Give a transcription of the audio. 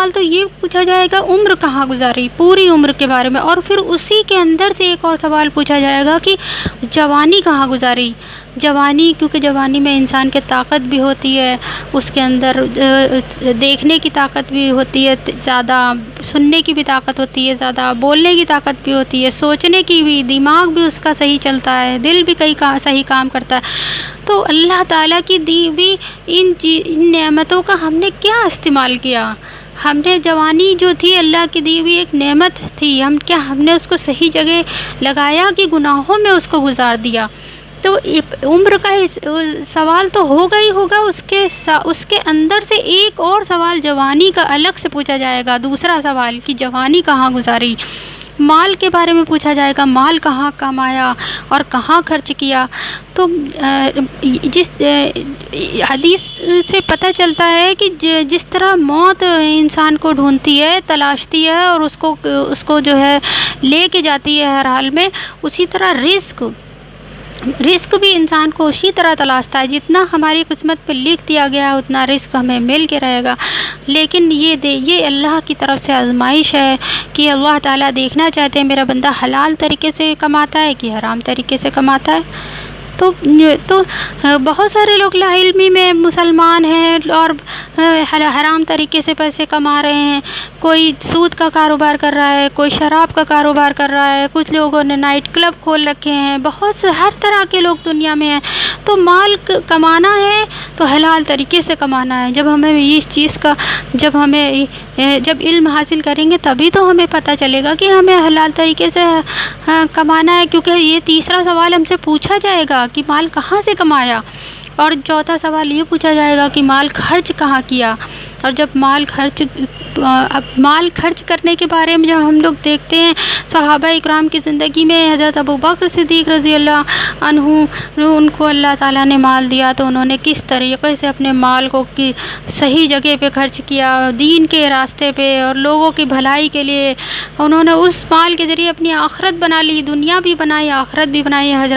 سوال تو یہ پوچھا جائے گا عمر کہاں گزاری، پوری عمر کے بارے میں، اور پھر اسی کے اندر سے ایک اور سوال پوچھا جائے گا کہ جوانی کہاں گزاری، جوانی، کیونکہ جوانی میں انسان کی طاقت بھی ہوتی ہے، اس کے اندر دیکھنے کی طاقت بھی ہوتی ہے زیادہ، سننے کی بھی طاقت ہوتی ہے زیادہ، بولنے کی طاقت بھی ہوتی ہے، سوچنے کی بھی، دماغ بھی اس کا صحیح چلتا ہے، دل بھی کئی صحیح کام کرتا ہے۔ تو اللہ تعالیٰ کی دی ہوئی ان نعمتوں کا ہم نے کیا استعمال کیا؟ ہم نے جوانی جو تھی اللہ کی دی ہوئی ایک نعمت تھی، ہم نے اس کو صحیح جگہ لگایا کہ گناہوں میں اس کو گزار دیا؟ تو عمر کا سوال تو ہوگا ہی ہوگا، اس کے اندر سے ایک اور سوال جوانی کا الگ سے پوچھا جائے گا، دوسرا سوال کہ جوانی کہاں گزاری۔ مال کے بارے میں پوچھا جائے گا، مال کہاں کمایا اور کہاں خرچ کیا۔ تو جس حدیث سے پتہ چلتا ہے کہ جس طرح موت انسان کو ڈھونڈتی ہے، تلاشتی ہے اور اس کو جو ہے لے کے جاتی ہے ہر حال میں، اسی طرح رزق بھی انسان کو اسی طرح تلاشتا ہے، جتنا ہماری قسمت پہ لکھ دیا گیا ہے اتنا رزق ہمیں مل کے رہے گا۔ لیکن یہ اللہ کی طرف سے آزمائش ہے کہ اللہ تعالیٰ دیکھنا چاہتے ہیں میرا بندہ حلال طریقے سے کماتا ہے کہ حرام طریقے سے کماتا ہے۔ تو بہت سارے لوگ لا علمی میں مسلمان ہیں اور حرام طریقے سے پیسے کما رہے ہیں، کوئی سود کا کاروبار کر رہا ہے، کوئی شراب کا کاروبار کر رہا ہے، کچھ لوگوں نے نائٹ کلب کھول رکھے ہیں، بہت سے ہر طرح کے لوگ دنیا میں ہیں۔ تو مال کمانا ہے تو حلال طریقے سے کمانا ہے۔ جب علم حاصل کریں گے تبھی تو ہمیں پتہ چلے گا کہ ہمیں حلال طریقے سے کمانا ہے، کیونکہ یہ تیسرا سوال ہم سے پوچھا جائے گا کہ مال کہاں سے کمایا، اور چوتھا سوال یہ پوچھا جائے گا کہ مال خرچ کہاں کیا۔ اور جب مال خرچ کرنے کے بارے میں جب ہم لوگ دیکھتے ہیں صحابہ اکرام کی زندگی میں، حضرت ابوبکر صدیق رضی اللہ عنہ، ان کو اللہ تعالیٰ نے مال دیا تو انہوں نے کس طریقے سے اپنے مال کو صحیح جگہ پہ خرچ کیا، دین کے راستے پہ اور لوگوں کی بھلائی کے لیے۔ انہوں نے اس مال کے ذریعے اپنی آخرت بنا لی، دنیا بھی بنائی، آخرت بھی بنائی۔ حضرت